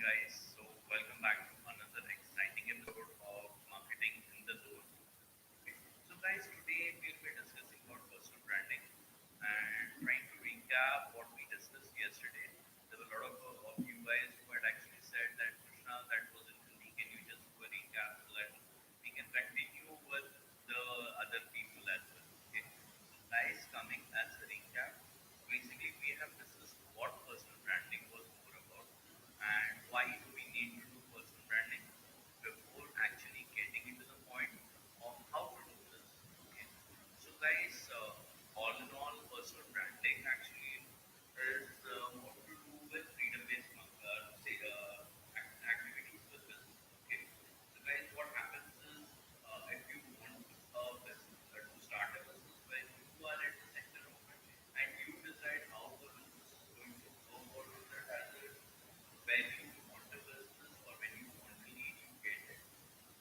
guys. So, welcome back to another exciting episode of Marketing in the Zone. Okay. So, guys, today we'll be discussing about personal branding and trying to recap what we discussed yesterday. There were a lot of you guys who had actually said that, Krishna, that was in Hindi. Can you just do a recap so that we can continue with the other people as well? Okay. So, guys, coming as a recap, basically we have discussed what personal branding was more about and why do we need to do personal branding before actually getting into the point of how to do this. Okay. So, guys, all in all, personal branding actually is more to do with freedom-based activities with business. Okay. So, guys, what happens is if you want a business to start a business when you are at the center of it and you decide how the business is going to go, what is the hazard, when you want a business or when you want to lead, you get it.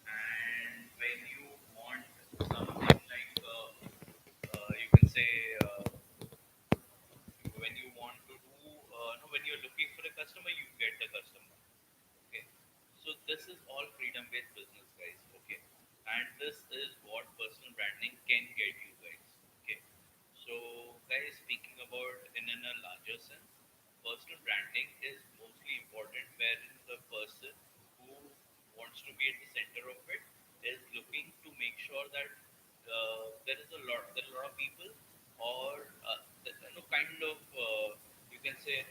And when you want something like, you can say, when you want to do, no, when you're looking for a customer, you get the customer. Okay. So this is all freedom-based business, guys. Okay. And this is what personal branding can get you guys. Okay. So, guys, speaking about in a larger sense, personal branding is mostly important wherein the person who wants to be at the center of it is looking to make sure that there are a lot of people or kind of you can say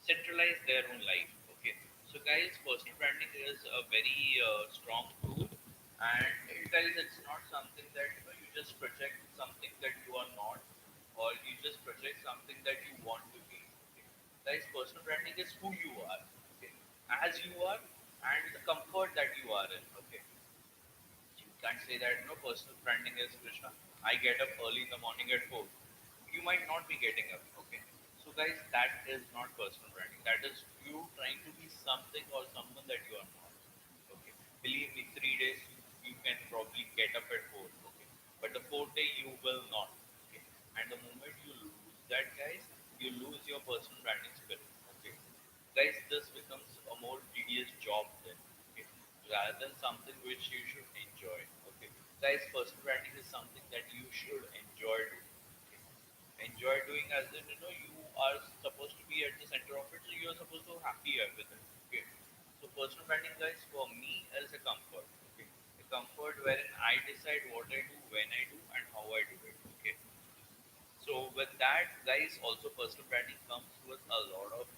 centralize their own life. Okay, so guys, personal branding is a very strong tool, and guys, it's not something that you just project something that you are not, or you just project something that you want to be. Okay? Guys, personal branding is who you are, okay, as you are, and the comfort that you are in. Okay, you can't say that personal branding is Krishna. I get up early in the morning at 4. You might not be getting up. Okay. So guys, that is not personal branding. That is you trying to be something or someone that you are not. Okay. Believe me, 3 days you can probably get up at 4. Okay. But the fourth day you will not. Okay. And the moment you lose that, guys, you lose your personal branding spirit. Okay. Guys, this becomes a more tedious job then. Okay. Rather than something which you should enjoy. Okay. Guys, personal branding is something that you should enjoy doing. Okay. Enjoy doing as in you are supposed to be at the center of it, so you are supposed to happy with it. Okay. So personal branding, guys, for me is a comfort. Okay. A comfort wherein I decide what I do, when I do, and how I do it. Okay. So with that, guys, also personal branding comes with a lot of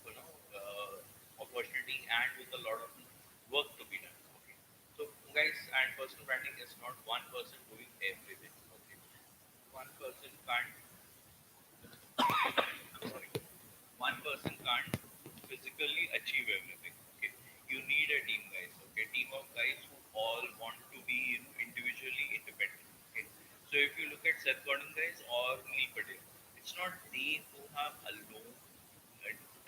opportunity and with a lot of work to be done. Okay. So guys, and personal branding is not one person doing everything. Okay. One person can't. I'm sorry. One person can't physically achieve everything. Okay. You need a team, guys. Okay. Team of guys who all want to be individually independent. Okay. So if you look at Seth Godin, guys, or Neil Patel, it's not they who have alone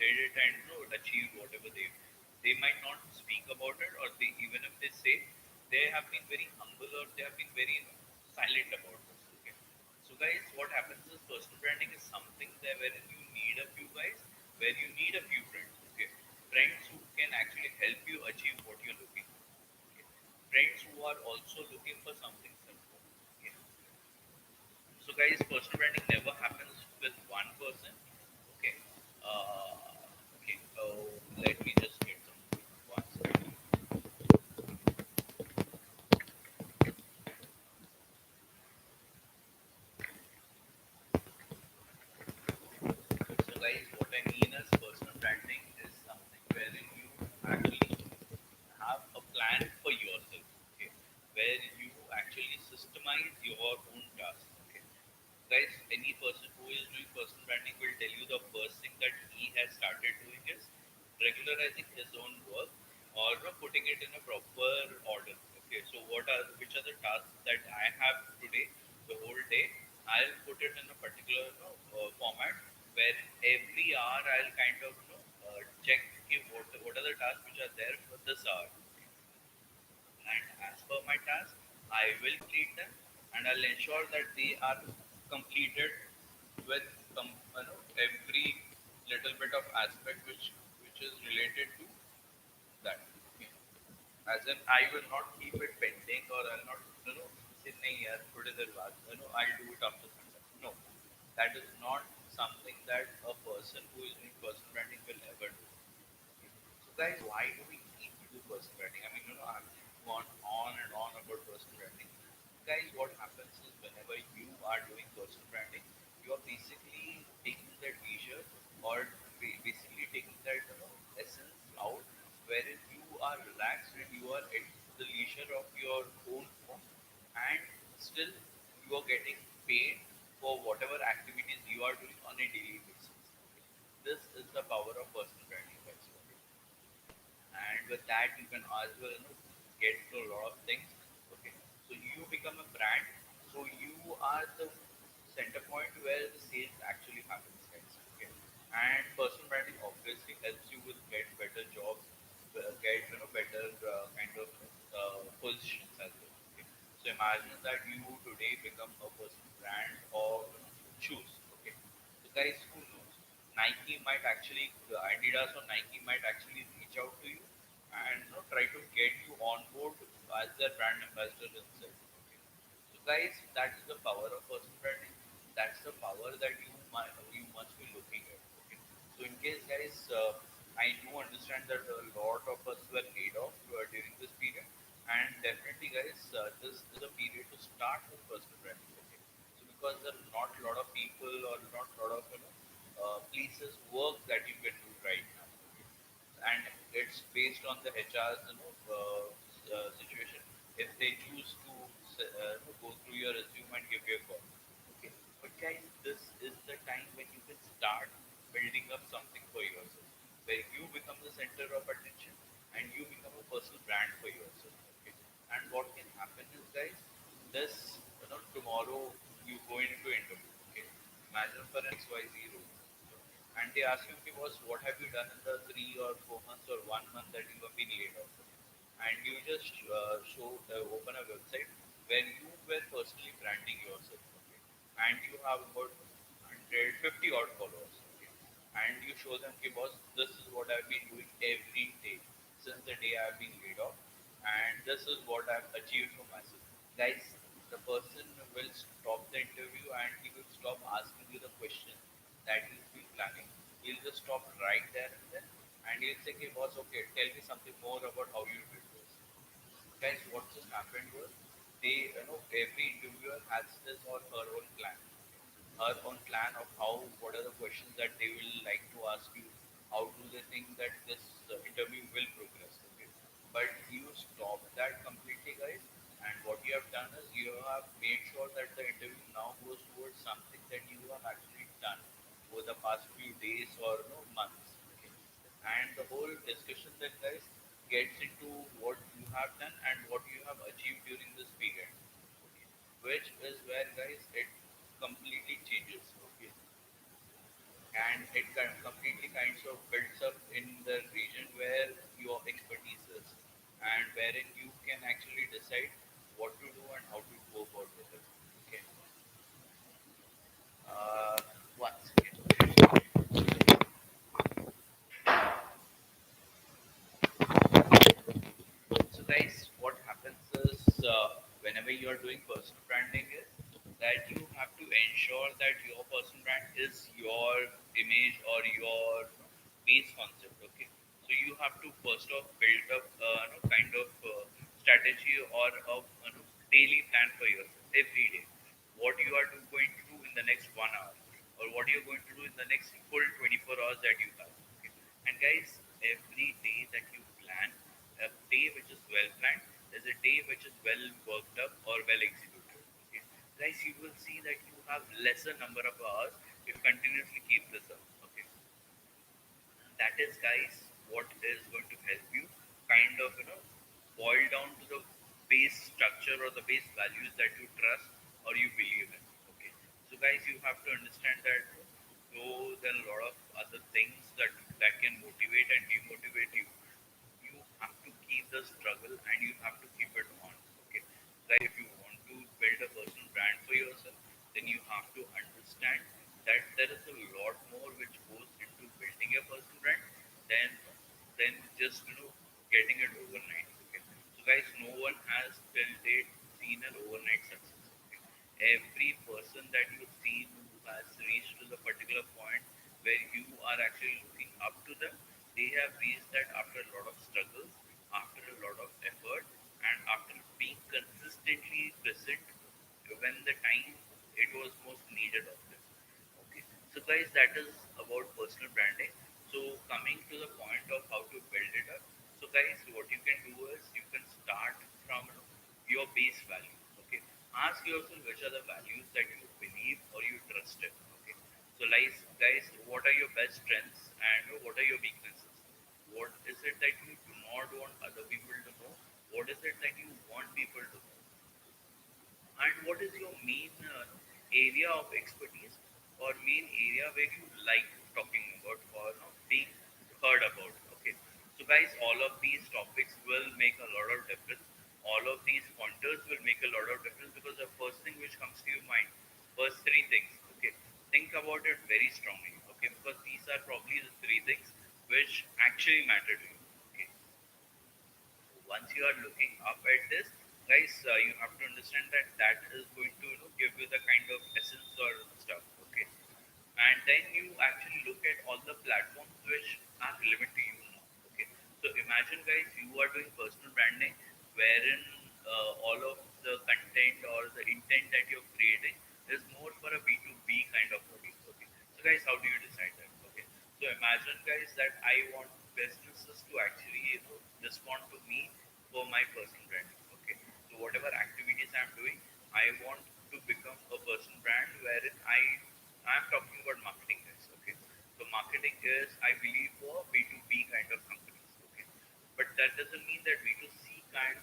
did it and achieved whatever they might not speak about it, or they even if they say, they have been very humble or they have been very silent about this. Okay. So guys, what happens is personal branding is something there wherein you need a few guys, where you need a few friends. Okay. Friends who can actually help you achieve what you're looking for. Okay. Friends who are also looking for something simple. Okay. So guys, personal branding never happens with one person. Okay. Okay. So let me just get some one second. So guys, what I mean is personal branding is something wherein you actually have a plan for yourself. Okay. Where you actually systemize your own tasks. Okay. Guys, any person who is doing personal branding will tell you the first thing that he has started doing is regularizing his own work or putting it in a proper order. Okay, so which are the tasks that I have today, the whole day? I'll put it in a particular format where every hour I'll kind of check if what are the tasks which are there for this hour, and as per my task, I will complete them, and I'll ensure that they are completed with every little bit of aspect which which is related to that. Okay. As in, I will not keep it pending, or I'll not, say, nahi yaar, थोड़ी देर बाद, I'll do it after some time. No, that is not something that a person who is doing personal branding will ever do. Okay. So, guys, why do we need to do personal branding? I mean, I've gone on and on about personal branding. Guys, what happens is whenever you are doing personal branding, you are basically taking that leisure, or basically taking that essence out, wherein you are relaxed and you are at the leisure of your own home, and still you are getting paid for whatever activities you are doing on a daily basis. Okay. This is the power of personal branding, guys. Okay. And with that you can as well get to a lot of things. Okay, so you become a brand, so you are the center point where the sales actually happens, guys. Okay, and personal branding obviously helps you with get better jobs, get better kind of positions as well. Okay, so imagine that you today become a personal brand of shoes. Okay, so guys, who knows, Nike might actually, Adidas or Nike might actually reach out to you and try to get you on board as their brand ambassador themselves. Okay. So guys, that is the power of personal branding. That's the power that you must be looking at. Okay. So in case guys, I do understand that a lot of us were laid off during this period, and definitely guys, this is a period to start with personal branding. Okay. So because there are not a lot of people, or not a lot of places work that you can do right now. Okay, and it's based on the HR's situation. If they choose to go through your resume and give you a call, okay. But guys, this is the time when you can start building up something for yourself, where you become the center of attention and you become a personal brand for yourself. Okay, and what can happen is, guys, this tomorrow you go into interview. Okay, imagine for an XYZ role, and they ask you, okay, boss, what have you done in the 3 or 4 months or 1 month that you have been laid off? And you just open a website where you were personally branding yourself, okay? And you have about 150 odd followers, okay? And you show them, okay, boss, this is what I've been doing every day since the day I've been laid off, and this is what I've achieved for myself. Guys, the person will stop the interview and he will stop asking you the question that he's been planning. He'll just stop right there and then, and he'll say, "Okay, boss, okay, tell me something more about how you did this." Guys, what just happened was, every interviewer has his or her own plan, her own plan of how, what are the questions that they will like to ask you, how do they think that this interview will progress. Okay, but you stop that completely, guys, and what you have done is you have made sure that the interview now goes towards something that you have actually done over the past few days or months. Okay, and the whole discussion then, guys, gets into what you have done and what you have achieved during this period. Okay, which is where, guys, it completely changes. Okay, and it completely kinds of builds up in the region where your expertise is, and wherein you can actually decide what to do and how to go about with it. Okay, uh, one second. So, guys, what happens is, whenever you are doing personal branding, is that you have to ensure that your personal brand is your image or your base concept. Okay, so you have to first off build up kind of strategy or a daily plan for yourself every day. What you are going to do in the next 1 hour, or what you're going to do in the next full 24 hours that you have. Okay? And guys, every day that you plan, a day which is well planned is a day which is well worked up or well executed. Okay? Guys, you will see that you have lesser number of hours if you continuously keep this up. Okay, that is, guys, what is going to help you kind of boil down to the base structure or the base values that you trust or you believe in. Okay, so guys, you have to understand that though there are a lot of other things that can motivate and demotivate you, you have to keep the struggle and you have to keep it on. Okay, like if you want to build a personal brand for yourself, then you have to understand that there is a lot more which goes into building a personal brand than where you are actually looking up to them. They have reached that after a lot of struggles, after a lot of effort, and after being consistently present when the time it was most needed of them. Okay, so guys, that is about personal branding. So coming to the point of how to build it up. So guys, what you can do is you can start from your base values. Okay, ask yourself which are the values that you believe or you trust in. Okay, so guys, what are your best strengths and what are your weaknesses? What is it that you do not want other people to know? What is it that you want people to know? And what is your main area of expertise or main area where you like talking about or being heard about? Okay, so guys, all of these topics will make a lot of difference. All of these pointers will make a lot of difference because the first thing which comes to your mind, first three things. Okay, think about it very strongly. Okay, because these are probably the three things which actually matter to you. Okay, once you are looking up at this, guys, you have to understand that that is going to give you the kind of essence or stuff. Okay, and then you actually look at all the platforms which are relevant to you now. Okay, so imagine, guys, you are doing personal branding wherein all of the content or the intent that you're creating is more for a B2B kind of audience. Okay, so guys, how do you decide that? Okay, so imagine, guys, that I want businesses to actually respond to me for my personal branding. Okay, so whatever activities I'm doing, I want to become a personal brand wherein I'm talking about marketing, guys. Okay, so marketing is, I believe, for B2B kind of companies. Okay, but that doesn't mean that B2C kind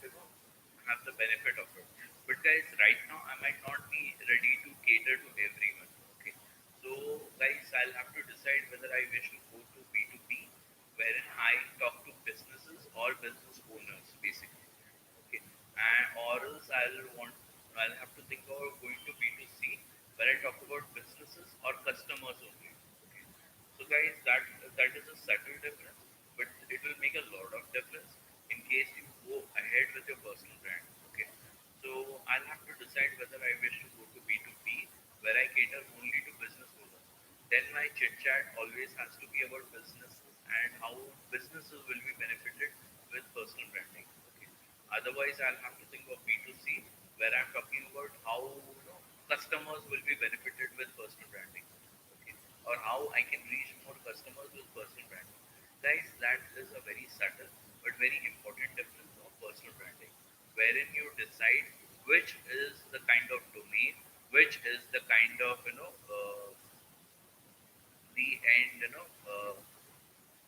have the benefit of it. But guys, right now I might not be ready to cater to everyone. Okay, so guys, I'll have to decide whether I wish to go to B2B, wherein I talk to businesses or business owners, basically. Okay, and or else I'll have to think about going to B2C, where I talk about businesses or customers only. Okay, so guys, that is a subtle difference, but it will make a lot of difference in case you go ahead with your personal brand. Okay, so I'll have to decide whether I wish to go to B2B, where I cater only to business owners. Then my chit chat always has to be about businesses and how businesses will be benefited with personal branding. Okay. Otherwise, I'll have to think of B2C, where I'm talking about how customers will be benefited with personal branding. Okay. Or how I can reach more customers with personal branding. Guys, that is a very subtle but very important difference of personal branding, wherein you decide which is the kind of domain, which is the kind of the end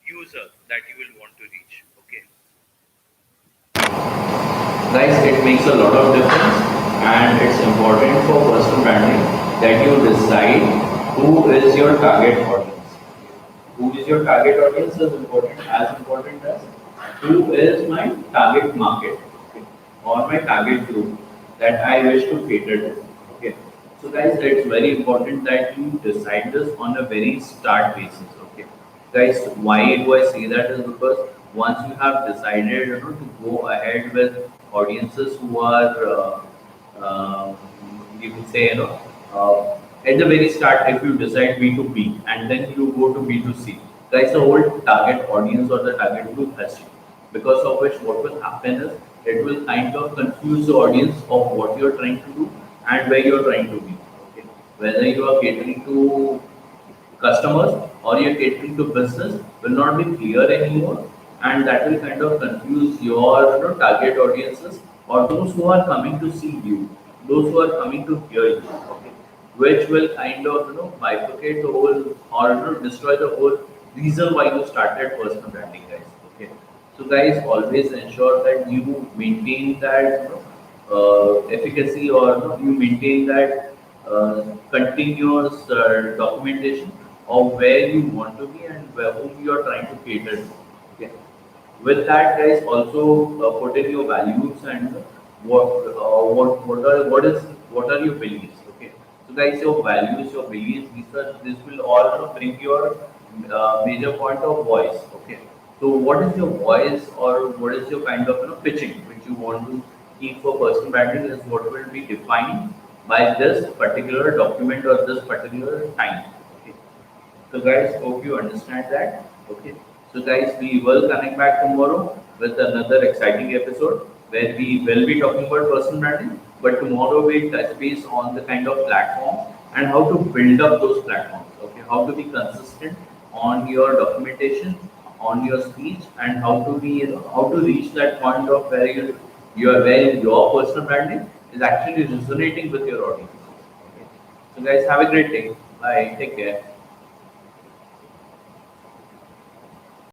user that you will want to reach. Okay, Guys, it makes a lot of difference, and it's important for personal branding that you decide who is your target audience. Who is your target audience is important, as important as who is my target market, okay, or my target group that I wish to cater to. Okay. So guys, it's very important that you decide this on a very start basis. Okay. Guys, why do I say that is because once you have decided to go ahead with audiences who are you can say at the very start, if you decide B2B and then you go to B2C, guys, the whole target audience or the target group has changed. Because of which, what will happen is it will kind of confuse the audience of what you're trying to do and where you're trying to be. Okay, whether you are catering to customers or you're catering to business will not be clear anymore, and that will kind of confuse your target audiences or those who are coming to see you, those who are coming to hear you. Okay, which will kind of bifurcate the whole or destroy the whole reason why you started personal branding, guys. Okay, so guys, always ensure that you maintain that efficacy, or you maintain that continuous documentation of where you want to be and where whom you are trying to cater to. Okay. With that, guys, also put in your values and what are your beliefs. Okay. So, guys, your values, your beliefs, this will all bring your major point of voice. Okay. So, what is your voice, or what is your kind of pitching which you want to keep for personal branding is what will be defined by this particular document or this particular time. Okay. So guys, hope you understand that. Okay. So guys, we will connect back tomorrow with another exciting episode where we will be talking about personal branding. But tomorrow we'll touch base on the kind of platforms and how to build up those platforms. Okay. How to be consistent on your documentation, on your speech, and how to be how to reach that point of where where your personal branding is actually resonating with your audience. Okay. So guys, have a great day. Bye. Take care.